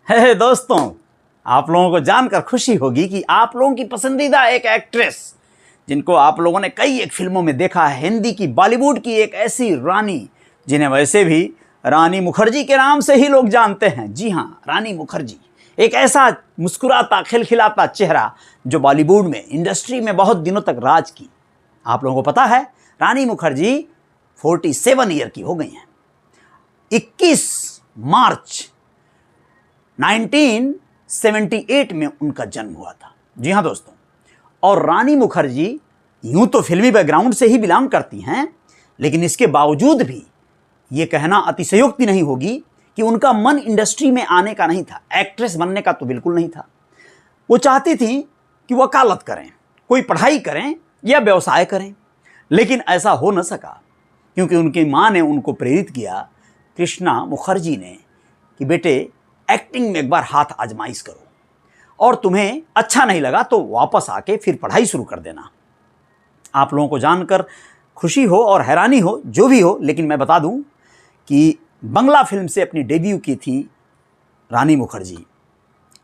है दोस्तों, आप लोगों को जानकर खुशी होगी कि आप लोगों की पसंदीदा एक एक्ट्रेस जिनको आप लोगों ने कई एक फिल्मों में देखा है, हिंदी की, बॉलीवुड की एक ऐसी रानी जिन्हें वैसे भी रानी मुखर्जी के नाम से ही लोग जानते हैं। जी हाँ, रानी मुखर्जी एक ऐसा मुस्कुराता खिलखिलाता चेहरा जो बॉलीवुड में, इंडस्ट्री में बहुत दिनों तक राज की। आप लोगों को पता है रानी मुखर्जी 47 ईयर की हो गई हैं। 21 मार्च 1978 में उनका जन्म हुआ था। जी हाँ दोस्तों, और रानी मुखर्जी यूं तो फिल्मी बैकग्राउंड से ही बिलोंग करती हैं, लेकिन इसके बावजूद भी ये कहना अतिशयोक्ति नहीं होगी कि उनका मन इंडस्ट्री में आने का नहीं था, एक्ट्रेस बनने का तो बिल्कुल नहीं था। वो चाहती थी कि वकालत करें, कोई पढ़ाई करें या व्यवसाय करें, लेकिन ऐसा हो न सका क्योंकि उनकी माँ ने उनको प्रेरित किया, कृष्णा मुखर्जी ने, कि बेटे एक्टिंग में एक बार हाथ आजमाइश करो और तुम्हें अच्छा नहीं लगा तो वापस आके फिर पढ़ाई शुरू कर देना। आप लोगों को जानकर खुशी हो और हैरानी हो, जो भी हो, लेकिन मैं बता दूं कि बंगला फिल्म से अपनी डेब्यू की थी रानी मुखर्जी,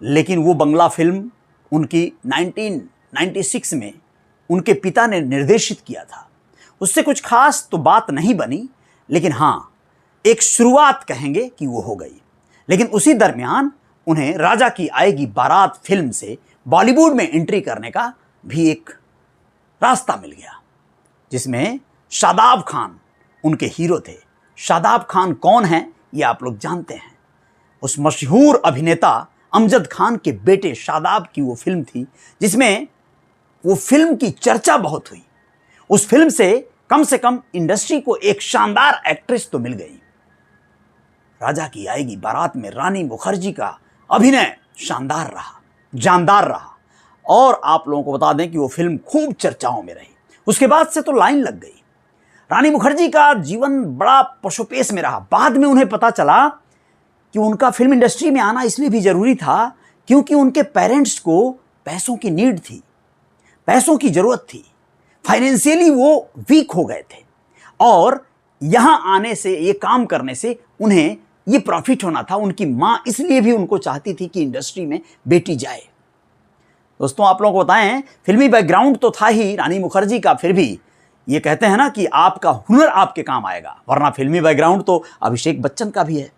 लेकिन वो बंगला फिल्म उनकी 1996 में उनके पिता ने निर्देशित किया था। उससे कुछ खास तो बात नहीं बनी, लेकिन हाँ, एक शुरुआत कहेंगे कि वो हो गई। लेकिन उसी दरमियान उन्हें राजा की आएगी बारात फिल्म से बॉलीवुड में एंट्री करने का भी एक रास्ता मिल गया, जिसमें शादाब खान उनके हीरो थे। शादाब खान कौन है ये आप लोग जानते हैं। उस मशहूर अभिनेता अमजद खान के बेटे शादाब की वो फिल्म थी जिसमें वो फिल्म की चर्चा बहुत हुई। उस फिल्म से कम इंडस्ट्री को एक शानदार एक्ट्रेस तो मिल गई। राजा की आएगी बारात में रानी मुखर्जी का अभिनय शानदार रहा, जानदार रहा, और आप लोगों को बता दें कि वो फिल्म खूब चर्चाओं में रही। उसके बाद से तो लाइन लग गई। रानी मुखर्जी का जीवन बड़ा पशुपेश में रहा। बाद में उन्हें पता चला कि उनका फिल्म इंडस्ट्री में आना इसलिए भी जरूरी था क्योंकि उनके पेरेंट्स को पैसों की नीड थी, पैसों की जरूरत थी। फाइनेंशियली वो वीक हो गए थे और यहां आने से, ये काम करने से उन्हें ये प्रॉफिट होना था। उनकी मां इसलिए भी उनको चाहती थी कि इंडस्ट्री में बेटी जाए। दोस्तों, आप लोगों को बताएं, फिल्मी बैकग्राउंड तो था ही रानी मुखर्जी का, फिर भी ये कहते हैं ना कि आपका हुनर आपके काम आएगा, वरना फिल्मी बैकग्राउंड तो अभिषेक बच्चन का भी है।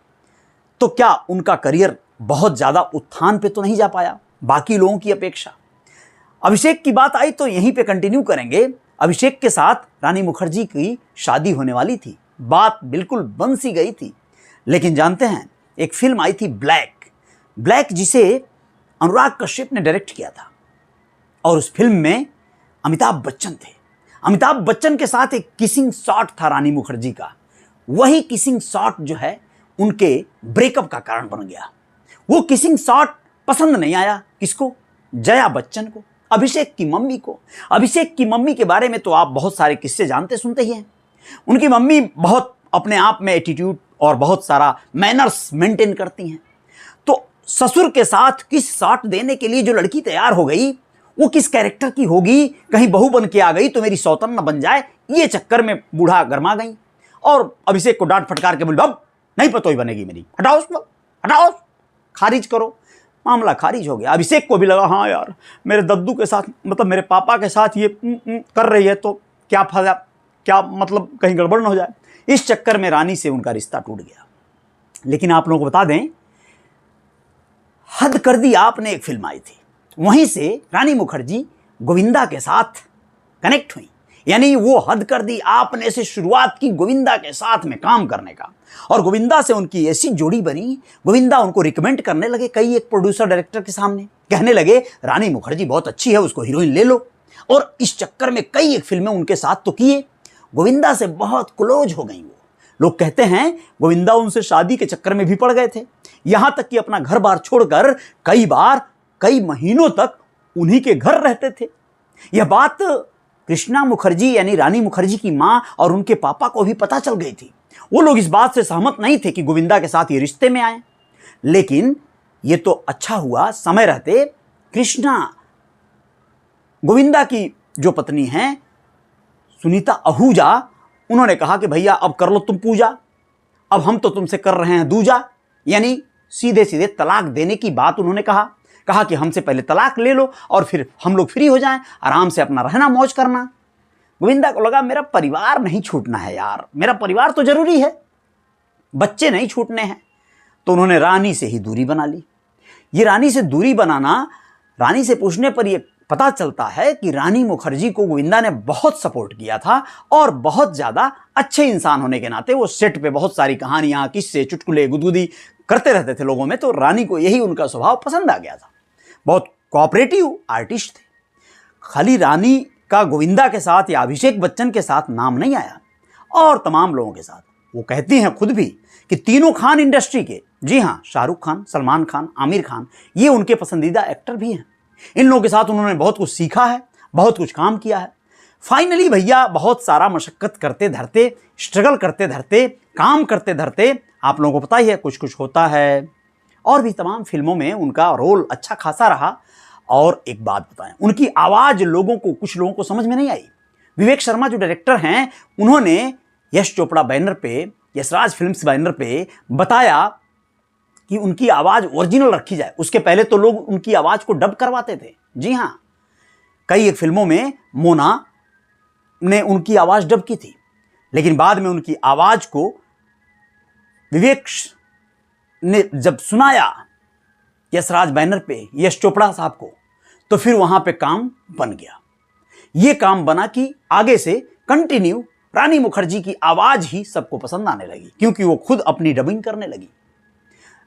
तो क्या उनका करियर बहुत ज्यादा उत्थान पे तो नहीं जा पाया बाकी लोगों की अपेक्षा? अभिषेक की बात आई तो यहीं पे कंटिन्यू करेंगे। अभिषेक के साथ रानी मुखर्जी की शादी होने वाली थी, बात बिल्कुल बन सी गई थी। लेकिन जानते हैं, एक फिल्म आई थी ब्लैक, जिसे अनुराग कश्यप ने डायरेक्ट किया था, और उस फिल्म में अमिताभ बच्चन थे। अमिताभ बच्चन के साथ एक किसिंग शॉट था रानी मुखर्जी का। वही किसिंग शॉट जो है उनके ब्रेकअप का कारण बन गया। वो किसिंग शॉट पसंद नहीं आया किसको? जया बच्चन को, अभिषेक की मम्मी को। अभिषेक की मम्मी के बारे में तो आप बहुत सारे किस्से जानते सुनते ही हैं। उनकी मम्मी बहुत अपने आप में एटीट्यूड और बहुत सारा मैनर्स मेंटेन करती हैं। तो ससुर के साथ किस शॉट देने के लिए जो लड़की तैयार हो गई, वो किस कैरेक्टर की होगी, कहीं बहू बन के आ गई तो मेरी सौतन न बन जाए, ये चक्कर में बूढ़ा गरमा गई और अभिषेक को डांट फटकार के बोली, अब नहीं पतोई बनेगी मेरी, हटाओ उसको, हटाओ, खारिज करो। मामला खारिज हो गया। अभिषेक को भी लगा, हाँ यार, मेरे दद्दू के साथ, मतलब मेरे पापा के साथ ये कर रही है तो क्या फायदा, क्या मतलब कहीं गड़बड़ न हो जाए। इस चक्कर में रानी से उनका रिश्ता टूट गया। लेकिन आप लोगों को बता दें, हद कर दी आपने एक फिल्म आई थी, वहीं से रानी मुखर्जी गोविंदा के साथ कनेक्ट हुई। यानी वो हद कर दी आपने से शुरुआत की गोविंदा के साथ में काम करने का, और गोविंदा से उनकी ऐसी जोड़ी बनी, गोविंदा उनको रिकमेंड करने लगे कई एक प्रोड्यूसर डायरेक्टर के सामने, कहने लगे रानी मुखर्जी बहुत अच्छी है, उसको हीरोइन ले लो। और इस चक्कर में कई एक फिल्में उनके साथ तो किए। गोविंदा से बहुत क्लोज हो गई वो। लोग कहते हैं गोविंदा उनसे शादी के चक्कर में भी पड़ गए थे, यहां तक कि अपना घर बार छोड़कर कई महीनों तक उन्हीं के घर रहते थे। यह बात कृष्णा मुखर्जी यानी रानी मुखर्जी की मां और उनके पापा को भी पता चल गई थी। वो लोग इस बात से सहमत नहीं थे कि गोविंदा के साथ ये रिश्ते में आए। लेकिन ये तो अच्छा हुआ, समय रहते कृष्णा, गोविंदा की जो पत्नी हैं सुनीता आहूजा, उन्होंने कहा कि भैया अब कर लो तुम पूजा, अब हम तो तुमसे कर रहे हैं दूजा, यानी सीधे सीधे तलाक देने की बात उन्होंने कहा कि हमसे पहले तलाक ले लो और फिर हम लोग फ्री हो जाएं, आराम से अपना रहना मौज करना। गोविंदा को लगा मेरा परिवार नहीं छूटना है यार, मेरा परिवार तो जरूरी है, बच्चे नहीं छूटने हैं। तो उन्होंने रानी से ही दूरी बना ली। ये रानी से दूरी बनाना, रानी से पूछने पर यह पता चलता है कि रानी मुखर्जी को गोविंदा ने बहुत सपोर्ट किया था और बहुत ज़्यादा अच्छे इंसान होने के नाते वो सेट पे बहुत सारी कहानियाँ, किस्से, चुटकुले, गुदगुदी करते रहते थे लोगों में। तो रानी को यही उनका स्वभाव पसंद आ गया था। बहुत कोऑपरेटिव आर्टिस्ट थे। खाली रानी का गोविंदा के साथ या अभिषेक बच्चन के साथ नाम नहीं आया, और तमाम लोगों के साथ। वो कहती हैं खुद भी कि तीनों खान इंडस्ट्री के, जी हाँ, शाहरुख खान, सलमान खान, आमिर खान, ये उनके पसंदीदा एक्टर भी हैं। इन लोगों के साथ उन्होंने बहुत कुछ सीखा है, बहुत कुछ काम किया है। फाइनली भैया बहुत सारा मशक्कत करते धरते, स्ट्रगल करते धरते, काम करते धरते, आप लोगों को पता ही है कुछ कुछ होता है, और भी तमाम फिल्मों में उनका रोल अच्छा खासा रहा। और एक बात बताएं, उनकी आवाज़ कुछ लोगों को समझ में नहीं आई। विवेक शर्मा जो डायरेक्टर हैं, उन्होंने यश चोपड़ा बैनर पे, यशराज फिल्म्स बैनर पे बताया कि उनकी आवाज़ ओरिजिनल रखी जाए। उसके पहले तो लोग उनकी आवाज़ को डब करवाते थे। जी हाँ, कई एक फिल्मों में मोना ने उनकी आवाज़ डब की थी, लेकिन बाद में उनकी आवाज़ को विवेक ने जब सुनाया यशराज बैनर पे यश चोपड़ा साहब को, तो फिर वहाँ पे काम बन गया। ये काम बना कि आगे से कंटिन्यू रानी मुखर्जी की आवाज़ ही सबको पसंद आने लगी, क्योंकि वो खुद अपनी डबिंग करने लगी।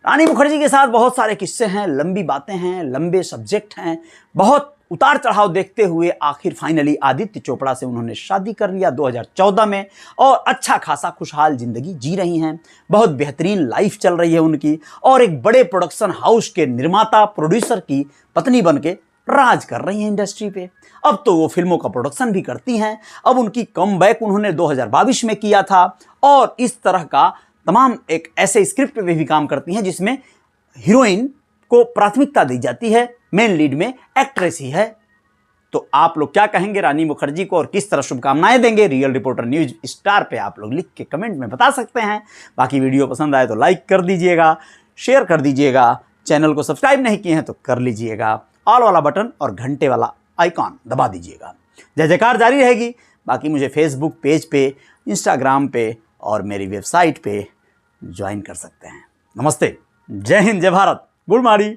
रानी मुखर्जी के साथ बहुत सारे किस्से हैं, लंबी बातें हैं, लंबे सब्जेक्ट हैं, बहुत उतार चढ़ाव देखते हुए आखिर फाइनली आदित्य चोपड़ा से उन्होंने शादी कर लिया 2014 में, और अच्छा खासा खुशहाल जिंदगी जी रही हैं। बहुत बेहतरीन लाइफ चल रही है उनकी, और एक बड़े प्रोडक्शन हाउस के निर्माता प्रोड्यूसर की पत्नी बनके राज कर रही हैं इंडस्ट्री पे। अब तो वो फिल्मों का प्रोडक्शन भी करती हैं। अब उनकी कमबैक उन्होंने 2022 में किया था, और इस तरह का तमाम एक ऐसे स्क्रिप्ट पे भी काम करती हैं जिसमें हीरोइन को प्राथमिकता दी जाती है, मेन लीड में एक्ट्रेस ही है। तो आप लोग क्या कहेंगे रानी मुखर्जी को, और किस तरह शुभकामनाएं देंगे? रियल रिपोर्टर न्यूज स्टार पे आप लोग लिख के कमेंट में बता सकते हैं। बाकी वीडियो पसंद आए तो लाइक कर दीजिएगा, शेयर कर दीजिएगा, चैनल को सब्सक्राइब नहीं किए हैं तो कर लीजिएगा, ऑल वाला बटन और घंटे वाला आइकॉन दबा दीजिएगा। जय जयकार जारी रहेगी। बाकी मुझे फेसबुक पेज पे, इंस्टाग्राम पे और मेरी वेबसाइट पे ज्वाइन कर सकते हैं। नमस्ते, जय हिंद, जय भारत, गुड मॉर्निंग।